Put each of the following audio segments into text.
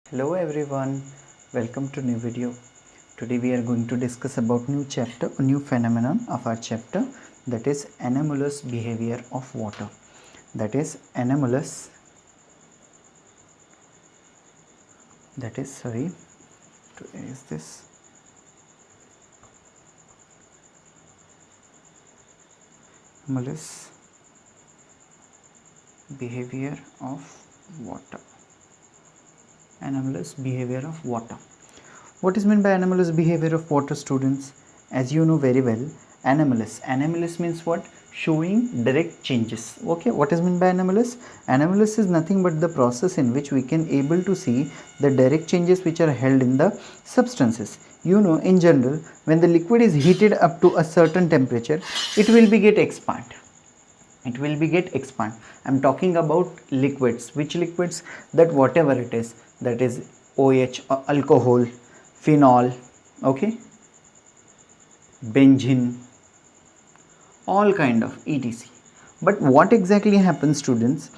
Hello everyone, welcome to new video. Today we are going to discuss about new chapter, a new phenomenon of our chapter, that is anomalous behavior of water. That is anomalous, sorry to erase this. Anomalous behavior of water. Anomalous behavior of water. What is meant by anomalous behavior of water, students? As you know very well, anomalous means what? Showing direct changes. Okay, what is meant by anomalous? Anomalous is nothing but the process in which we can able to see the direct changes which are held in the substances. You know, in general, when the liquid is heated up to a certain temperature, it will be get expand. I'm talking about liquids. Which liquids? That whatever it is, that is OH, alcohol, phenol, okay, benzene, all kind of etc. But what exactly happens, students,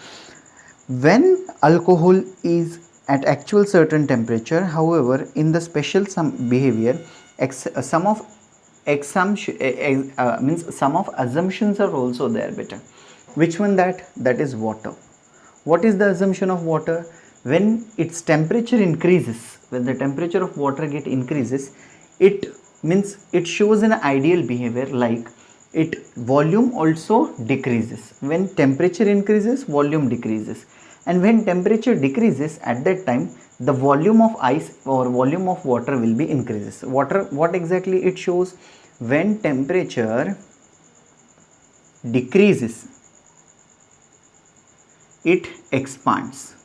when alcohol is at actual certain temperature, however in the special some behavior, some of assumptions are also there better. Which one? That is water. What is the assumption of water? When its temperature increases, when the temperature of water get increases, it means it shows an ideal behavior, like it volume also decreases. When temperature increases, volume decreases, and when temperature decreases, at that time the volume of ice or volume of water will be increases. What exactly it shows? When temperature decreases, it expands,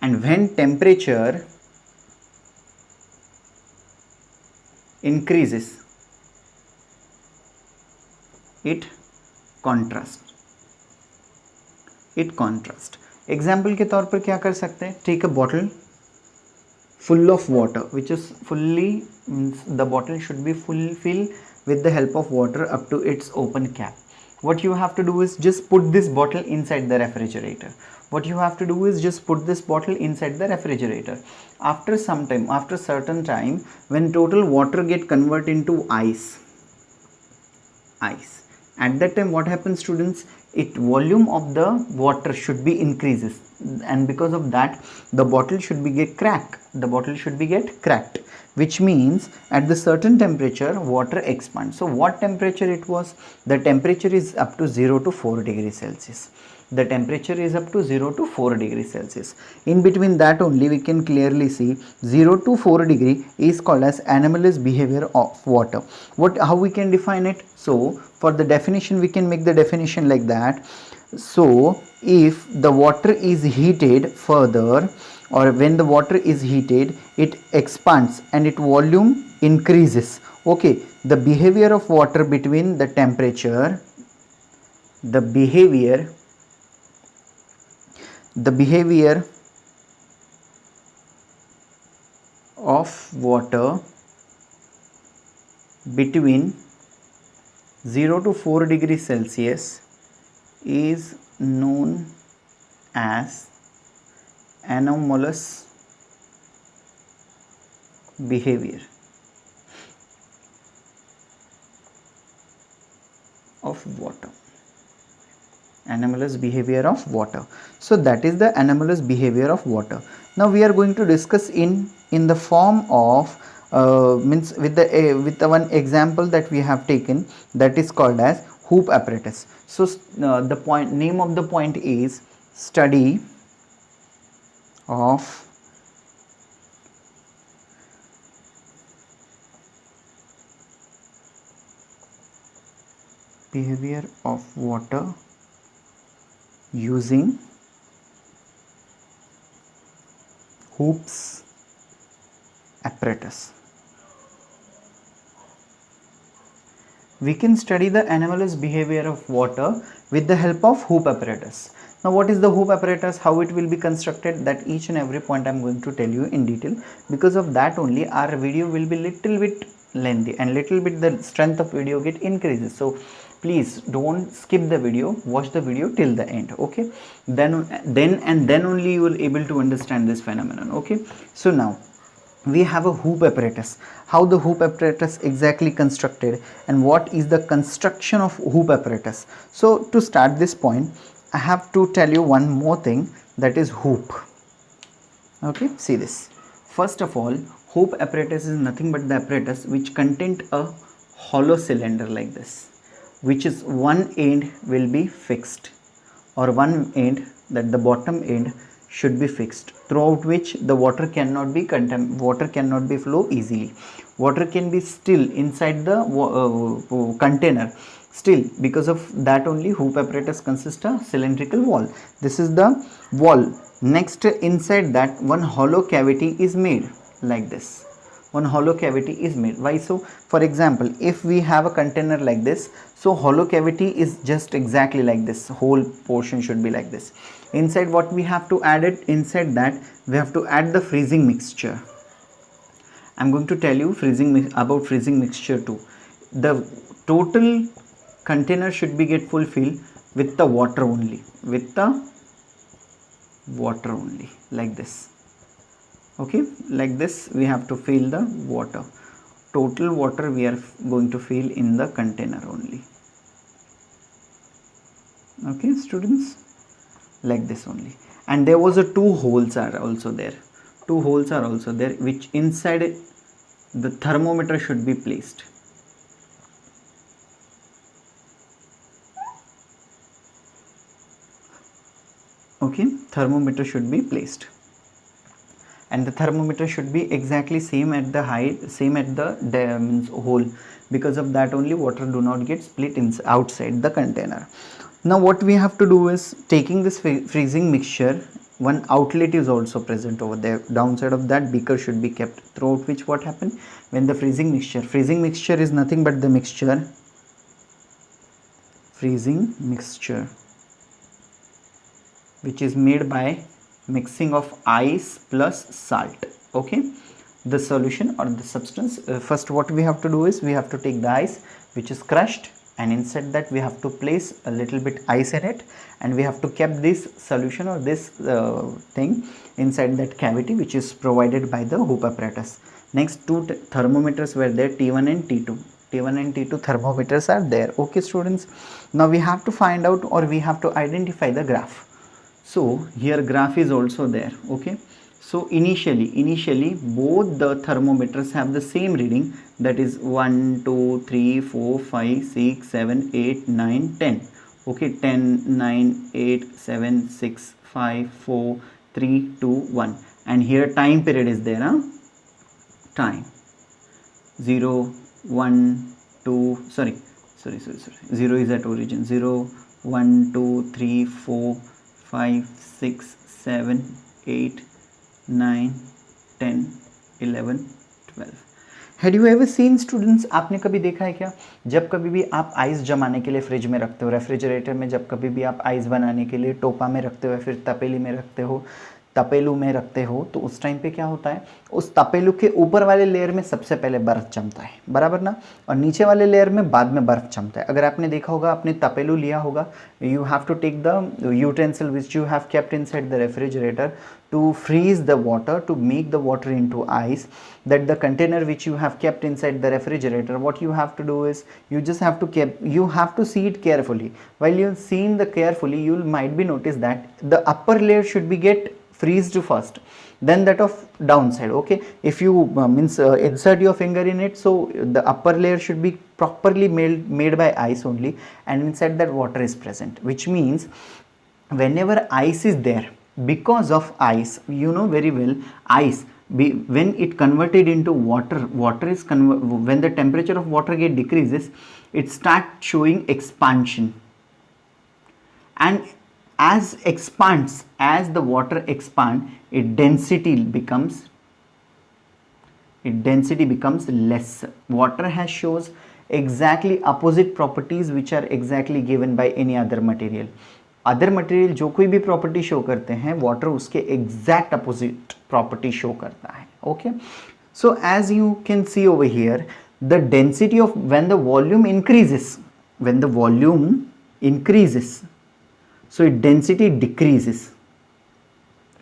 and when temperature increases, it contrasts. Example के तौर पर क्या कर सकते हैं? Take a bottle full of water, which is fully, the bottle should be filled with the help of water up to its open cap. What you have to do is just put this bottle inside the refrigerator. After some time, after certain time, when total water get convert into ice, at that time what happens, students? It volume of the water should be increases, and because of that the bottle should be get cracked, which means at the certain temperature water expands. So what temperature it was? The temperature is up to 0 to 4 degrees Celsius. The temperature is up to 0 to 4 degrees Celsius. In between that only we can clearly see 0 to 4 degree is called as anomalous behavior of water. How we can define it? So for the definition, we can make the definition like that. So if the water is heated further, or when the water is heated, it expands and its volume increases. Okay, the behavior of water between the temperature, the behavior of water between 0 to 4 degrees Celsius is known as anomalous behavior of water. So that is the anomalous behavior of water. Now we are going to discuss in the form of means with the one example that we have taken, that is called as hoop apparatus. So the name of the point is study of behavior of water using hoops apparatus. We can study the anomalous behavior of water with the help of hoop apparatus. Now what is the hoop apparatus, how it will be constructed, that each and every point I am going to tell you in detail. Because of that only our video will be little bit lengthy, and little bit the strength of video get increases. So please don't skip the video, watch the video till the end. Okay, then only you will able to understand this phenomenon. Okay, so now we have a hoop apparatus. How the hoop apparatus exactly constructed, and what is the construction of hoop apparatus? So to start this point, I have to tell you one more thing, that is hoop. Okay, see this. First of all, hoop apparatus is nothing but the apparatus which contains a hollow cylinder like this, which is one end will be fixed, or one end, that the bottom end should be fixed, throughout which the water cannot be flow easily. Water can be still inside the container still. Because of that only hoop apparatus consists of cylindrical wall. This is the wall. Next, inside that one hollow cavity is made like this. One hollow cavity is made. Why so? For example, if we have a container like this, so hollow cavity is just exactly like this. Whole portion should be like this. Inside what we have to add it? Inside that we have to add the freezing mixture. I'm going to tell you about freezing mixture too. The total container should be get fulfilled with the water only. With the water only, like this. Okay, like this we have to fill the water. Total water we are going to fill in the container only. Okay students, like this only. And there was a two holes are also there, which inside the thermometer should be placed. Okay, thermometer should be placed, and the thermometer should be exactly same at the height, same at the means hole. Because of that only water do not get split outside the container. Now what we have to do is, taking this freezing mixture, one outlet is also present over there. Downside of that beaker should be kept, throughout which what happen when the freezing mixture is nothing but the freezing mixture, which is made by mixing of ice plus salt. Okay, the solution or the substance, first what we have to do is, we have to take the ice which is crushed, and inside that we have to place a little bit ice in it, and we have to keep this solution or this thing inside that cavity which is provided by the hoop apparatus. Next, two thermometers were there, T1 and T2. T1 and T2 thermometers are there. Okay students, now we have to find out, or we have to identify the graph. So here graph is also there. Okay, so initially both the thermometers have the same reading, that is 1 2 3 4 5 6 7 8 9 10. Okay, 10 9 8 7 6 5 4 3 2 1, and here time period is there. Time 0 1 2 sorry 0 is at origin. 0 1 2 3 4 5 6 7 8 9 10 11 12. Had you ever seen students, आपने कभी देखा है क्या, जब कभी भी आप ice जमाने के लिए फ्रिज में रखते हो, रेफ्रिजरेटर में जब कभी भी आप आइस बनाने के लिए टोपा में रखते हो या फिर तपेली में रखते हो, तपेलू में रखते हो, तो उस टाइम पे क्या होता है, उस तपेलू के ऊपर वाले लेयर में सबसे पहले बर्फ़ जमता है, बराबर ना, और नीचे वाले लेयर में बाद में बर्फ़ जमता है. अगर आपने देखा होगा, आपने तपेलू लिया होगा, you have to take the utensil which you have kept inside the refrigerator to freeze the water, to make the water into ice, that the container which you have kept inside the refrigerator, what you have to do is, you just have to see it carefully. While you seeing the carefully, you might be notice that the upper layer should be get freezed first, then that of downside. Okay, if you insert your finger in it, so the upper layer should be properly made by ice only, and inside that water is present, which means whenever ice is there, because of ice, you know very well, ice when it converted into water, when the temperature of water get decreases, it start showing expansion, and as the water expand, its density becomes less. Water has shows exactly opposite properties which are exactly given by any other material. Other material जो कोई भी property show करते हैं, water उसके exact opposite property show करता है. Okay, so as you can see over here, the density of when the volume increases, when the volume increases, so its density decreases.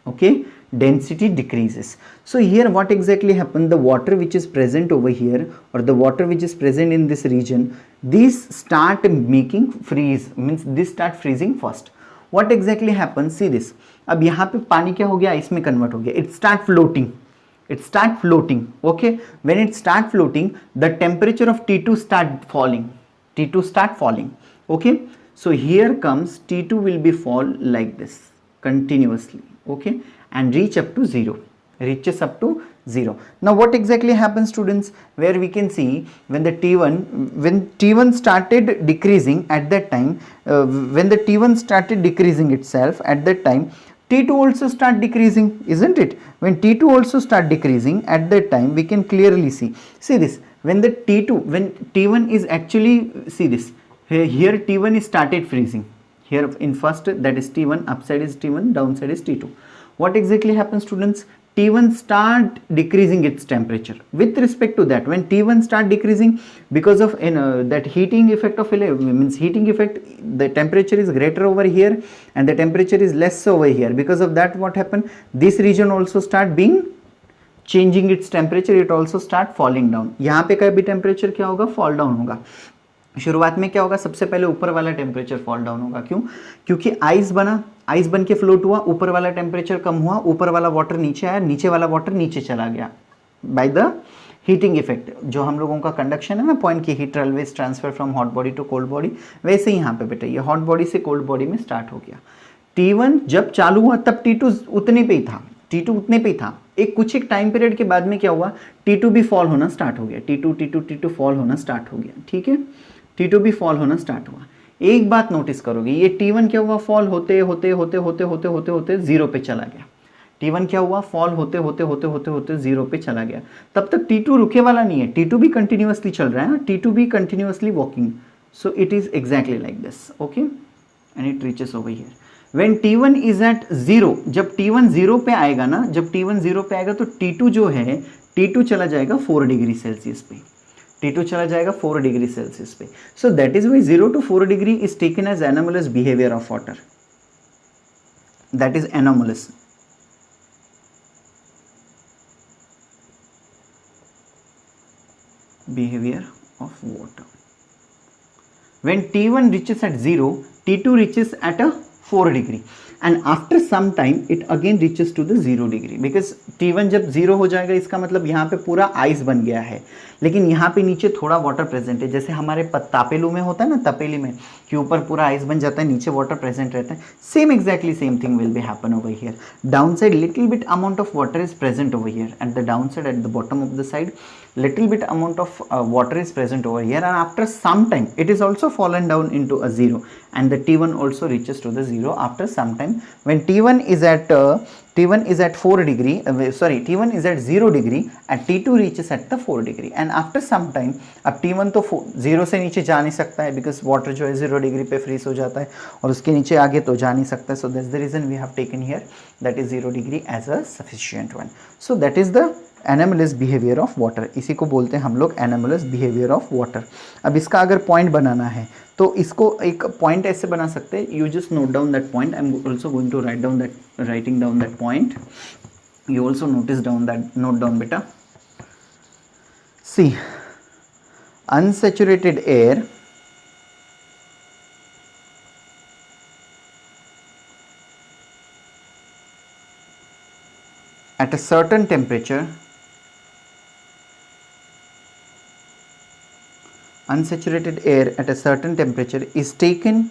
Okay, density decreases. So here what exactly happened, the water which is present over here, or the water which is present in this region, these start making freeze, means this start freezing first. What exactly happens, see this, अब यहाँ पे पानी क्या हो गया, ice में convert हो गया, it start floating. Okay, when it start floating, the temperature of T2 start falling. Okay, so here comes T2 will be fall like this continuously. Okay, and reaches up to 0. Now what exactly happens, students, where we can see when T1 started decreasing at that time, when the T1 started decreasing itself at that time, T2 also start decreasing, isn't it? When T2 also start decreasing at that time, we can clearly see this, when T1 is actually, see this, here T1 is started freezing. Here in first, that is T1, upside is T1, downside is T2. What exactly happens, students? T1 start decreasing its temperature. With respect to that, when T1 start decreasing, because of that heating effect of means heating effect, the temperature is greater over here and the temperature is less over here. Because of that, what happened? This region also start being changing its temperature, it also start falling down. यहाँ पे का भी temperature क्या होगा? Fall down होगा. शुरुआत में क्या होगा, सबसे पहले ऊपर वाला टेम्परेचर फॉल डाउन होगा. क्यों? क्योंकि आइस बन के फ्लोट हुआ, ऊपर वाला टेम्परेचर कम हुआ, ऊपर वाला वाटर नीचे आया, नीचे वाला वाटर नीचे चला गया बाय द हीटिंग इफेक्ट. जो हम लोगों का कंडक्शन है ना पॉइंट की, heat always transfer from hot body to cold body, वैसे ही यहाँ पे बेटा ये हॉट बॉडी से कोल्ड बॉडी में स्टार्ट हो गया. T1 जब चालू हुआ तब T2 उतने पे ही था. एक टाइम पीरियड के बाद में क्या हुआ, T2 भी फॉल होना स्टार्ट हो गया. T2 फॉल होना स्टार्ट हो गया. ठीक है, T2 भी फॉल होना स्टार्ट हुआ. एक बात नोटिस करोगे, ये T1 क्या हुआ, फॉल होते होते 0 पे चला गया. T1 क्या हुआ, फॉल होते होते 0 पे चला गया. तब तक T2 रुके वाला नहीं है, T2 भी कंटिन्यूअसली चल रहा है, T2 भी continuously walking. So it is exactly like this. Okay, and it reaches over here. When T1 is at 0, जब T1 0 पे आएगा ना, जब T1 0 पे आएगा तो T2 जो है, T2 चला जाएगा 4 डिग्री सेल्सियस पे. T2 चला जाएगा 4 डिग्री सेल्सियस पे. So that is why 0 to 4 degree is taken as anomalous behavior of water. That is anomalous. Behavior of water. When T1 reaches at 0, T2 reaches at a 4 degree and after some time it again reaches to the 0 degree, because T1 जब 0 हो जाएगा इसका मतलब यहाँ पे पूरा ice बन गया है, लेकिन यहाँ पे नीचे थोड़ा वाटर प्रेजेंट है. जैसे हमारे तापेलू में होता है ना, तपेली में कि ऊपर पूरा आइस बन जाता है, नीचे वाटर प्रेजेंट रहता है. Same exactly same thing will be happen over here. Down side little bit amount of water is present over here, at the down side, at the bottom of the side little bit amount of water is present over here, and after some time it is also fallen down into a 0, and the T1 also reaches to the 0 after some time. When T1 is at 4 degree, T1 is at 0 degree and T2 reaches at the 4 degree, and after some time, अब T1 तो 0 से नीचे जा नहीं सकता है, because water जो है 0 degree पे freeze हो जाता है और उसके नीचे आगे तो जा नहीं सकता. So that's the reason we have taken here that is 0 degree as a sufficient one. So that is the anomalous behaviour of water. इसी को बोलते हैं हम लोग एनामलस बिहेवियर ऑफ वाटर. अब इसका अगर पॉइंट बनाना है तो इसको एक पॉइंट ऐसे बना सकते हैं. You just note down that point. I am also going to writing down that point. You also notice down that, note down बेटा. See, unsaturated air at a certain temperature, unsaturated air at a certain temperature is taken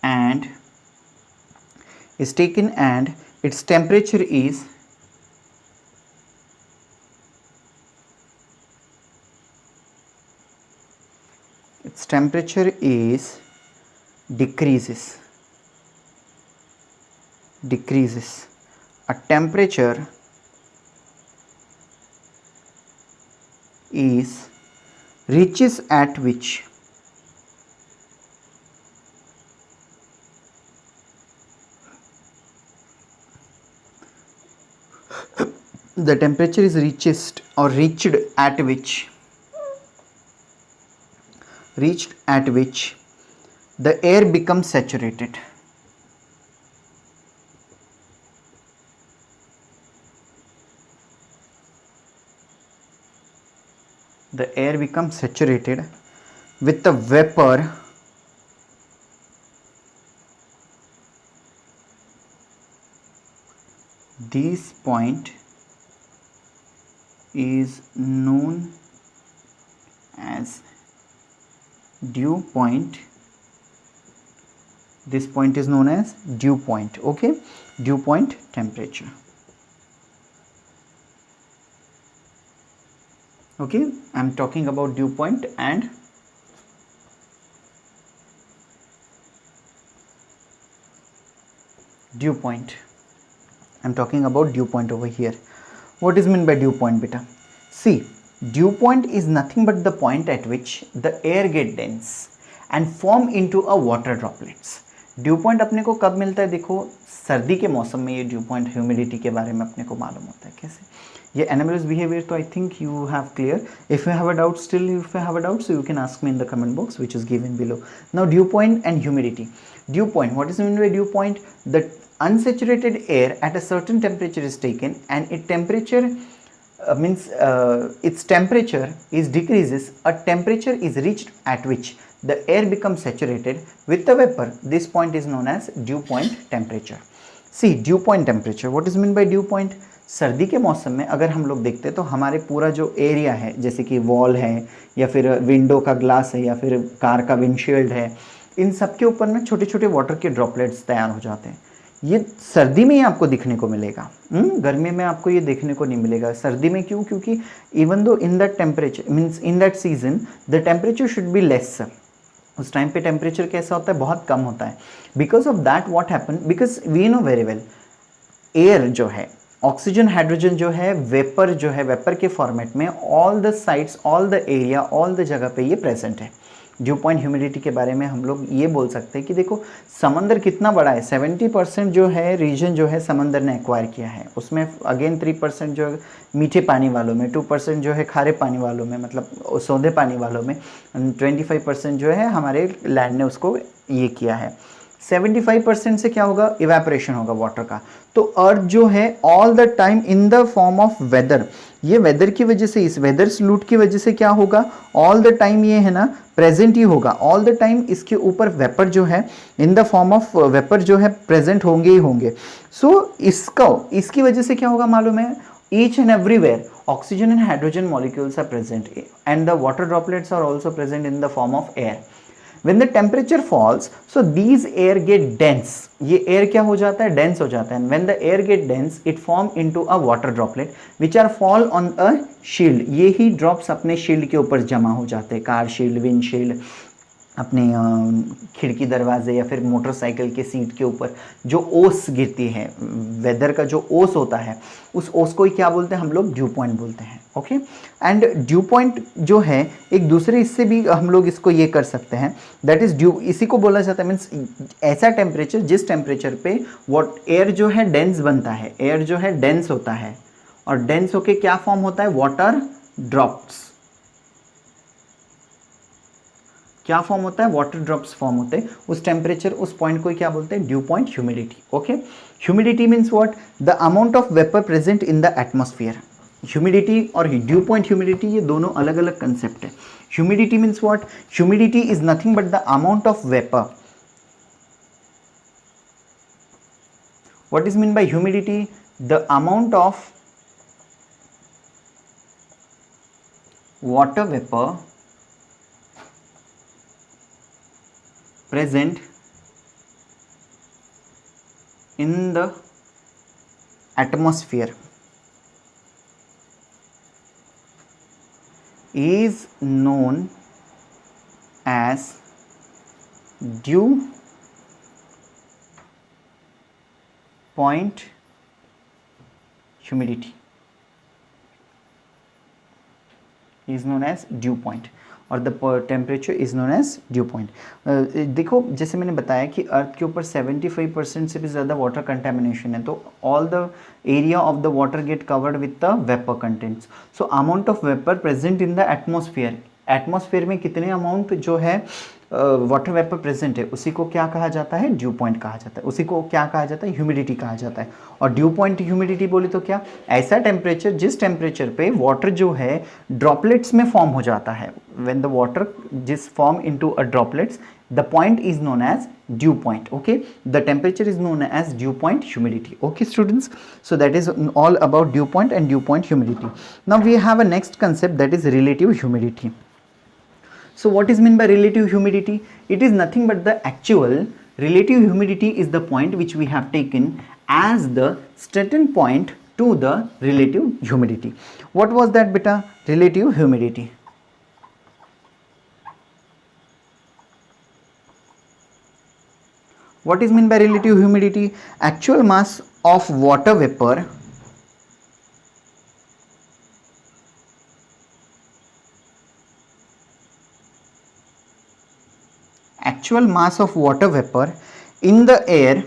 and its temperature is decreases. A temperature is reaches at which the temperature is reached at which reached at which the air becomes saturated. The air becomes saturated with the vapor this point is known as dew point. This point is known as dew point. Okay, dew point temperature. Okay, I am talking about dew point and dew point. I am talking about dew point over here. What is meant by dew point, beta? See, dew point is nothing but the point at which the air get dense and form into a water droplets. Due point अपने को कब मिलता है? देखो, सर्दी के मौसम में ये ड्यू पॉइंट ह्यूमिडिटी के बारे में अपने को मालूम होता है. कैसे? ये एनोमलस बिहेवियर तो I think you have clear. If you have a doubt, still if you have a doubt, so you can ask me in the comment box which is given below. Now due point and humidity. Dew point, what is meant by dew point? The unsaturated air at a certain temperature is taken and its temperature is decreases. A temperature is reached at which the air becomes saturated with the vapor. This point is known as dew point temperature. See, dew point temperature, what is meant by dew point? सर्दी के मौसम में अगर हम लोग देखते हैं तो हमारे पूरा जो एरिया है, जैसे कि वॉल है या फिर विंडो का ग्लास है या फिर कार का विंडशील्ड है, इन सब के ऊपर में छोटे छोटे वाटर के ड्रॉपलेट्स तैयार हो जाते हैं. ये सर्दी में ही आपको दिखने को मिलेगा. गर्मी में आपको ये देखने को नहीं मिलेगा. सर्दी में क्यों? क्योंकि even though in that temperature means in that season the temperature should be less. उस टाइम पे टेम्परेचर कैसा होता है? बहुत कम होता है. Because of that what happen, because we know very well, air जो है, ऑक्सीजन हाइड्रोजन जो है, वेपर जो है, वेपर के फॉर्मेट में all the sides, all the area, all the जगह पे ये प्रेजेंट है. ड्यू पॉइंट ह्यूमिडिटी के बारे में हम लोग ये बोल सकते हैं कि देखो समंदर कितना बड़ा है. 70% जो है रीजन जो है समंदर ने एक्वायर किया है. उसमें अगेन 3% जो है मीठे पानी वालों में, 2% जो है खारे पानी वालों में, मतलब सौंधे पानी वालों में, 25% जो है हमारे लैंड ने उसको ये किया है. 75% से क्या होगा? इवेपोरेशन होगा वाटर का. तो अर्थ जो है all the time in the form of weather, ये वेदर की वजह से, इस वेदर स्लूट की वजह से क्या होगा? ऑल द टाइम ये है ना प्रेजेंट ही होगा. ऑल द टाइम इसके ऊपर वेपर जो है इन द फॉर्म ऑफ वेपर जो है प्रेजेंट होंगे ही होंगे. सो इसकी वजह से क्या होगा मालूम है? Each and everywhere oxygen and hydrogen molecules are present and the water droplets are also present in the form of air. When the temperature falls, so these air get dense. ये air क्या हो जाता है? Dense हो जाता है. And when the air get dense, it form into a water droplet, which are fall on a shield. ये ही drops अपने shield के ऊपर जमा हो जाते हैं. कार शील्ड, विंड शील्ड, अपने खिड़की दरवाजे या फिर मोटरसाइकिल के सीट के ऊपर जो ओस गिरती है, वेदर का जो ओस होता है, उस ओस को ही क्या बोलते हैं हम लोग? ड्यू पॉइंट बोलते हैं. ओके, एंड ड्यू पॉइंट जो है एक दूसरे इससे भी हम लोग इसको ये कर सकते हैं, दैट इज ड्यू, इसी को बोला जाता है मीन्स ऐसा टेम्परेचर जिस टेम्परेचर पे वॉट एयर जो है डेंस बनता है, एयर जो है डेंस होता है और डेंस होके क्या फॉर्म होता है? Water drops. क्या फॉर्म होता है? वाटर ड्रॉप्स फॉर्म होते हैं. उस टेम्परेचर, उस पॉइंट को क्या बोलते हैं? Due point humidity. Okay, humidity means what? The amount of vapour present in the atmosphere. Humidity और ड्यू पॉइंट ह्यूमिडिटी ये दोनों अलग अलग कंसेप्ट है. Humidity means what? Humidity is nothing but the amount of vapour. What is mean by humidity? The amount of water vapour present in the atmosphere is known as dew point humidity. Is known as dew point और the temperature is known as dew point. देखो जैसे मैंने बताया कि अर्थ के ऊपर 75% से भी ज़्यादा वाटर कंटेमिनेशन है, तो all the area of the water get covered with the vapour contents. So amount of vapour present in the atmosphere atmosphere में कितने अमाउंट जो है वाटर वेपर प्रेजेंट है उसी को क्या कहा जाता है, ड्यू पॉइंट कहा जाता है। उसी को क्या कहा जाता है, ह्यूमिडिटी कहा जाता है। और ड्यू पॉइंट ह्यूमिडिटी बोले तो क्या, ऐसा टेम्परेचर जिस टेम्परेचर पे वाटर जो है ड्रॉपलेट्स में फॉर्म हो जाता है। व्हेन द वाटर जिस form into a droplets, the point is known as dew point. Okay, the temperature is known as dew point humidity. Okay students, so that is all about dew point and dew point humidity. Now we have a next concept, that is relative humidity. So what is meant by relative humidity? It is nothing but the actual relative humidity is the point which we have taken as the starting point to the relative humidity. What was that beta? Relative humidity. What is meant by relative humidity? Actual mass of water vapor in the air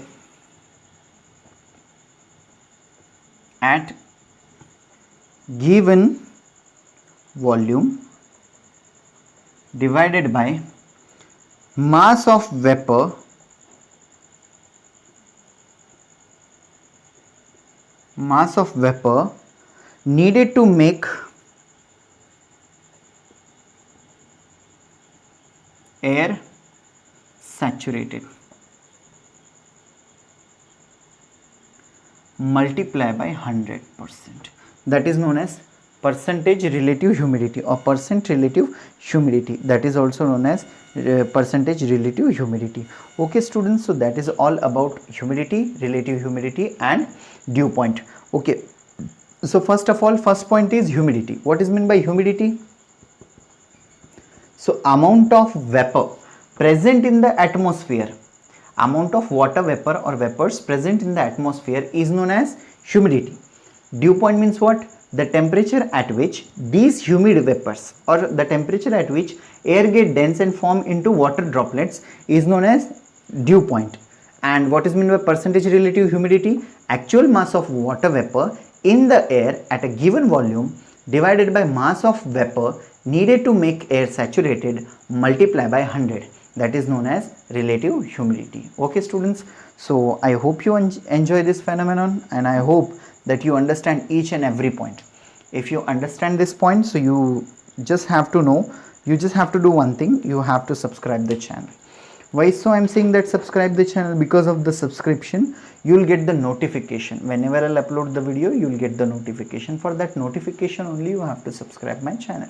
at given volume divided by mass of vapor needed to make air saturated, multiply by 100%. That is known as percentage relative humidity or percent relative humidity. That is also known as percentage relative humidity. Okay students, so that is all about humidity, relative humidity and dew point. Okay, so first of all, first point is humidity. What is meant by humidity? So amount of vapor present in the atmosphere, amount of water vapor or vapors present in the atmosphere is known as humidity. Dew point means what? The temperature at which these humid vapors or the temperature at which air get dense and form into water droplets is known as dew point. And what is meant by percentage relative humidity? Actual mass of water vapor in the air at a given volume divided by mass of vapor needed to make air saturated, multiply by 100. That is known as relative humidity. Okay students, so I hope you enjoy this phenomenon and I hope that you understand each and every point. If you understand this point, so you just have to know, you just have to do one thing, you have to subscribe the channel. Why so I am saying that subscribe the channel? Because of the subscription you will get the notification. Whenever I will upload the video, you will get the notification. For that notification only you have to subscribe my channel.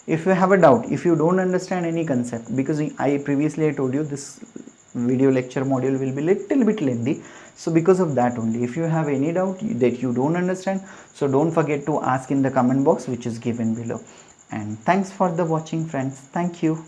If you have a doubt, if you don't understand any concept, because I previously told you this video lecture module will be little bit lengthy, so because of that only, if you have any doubt that you don't understand, so don't forget to ask in the comment box which is given below. And thanks for the watching friends. Thank you.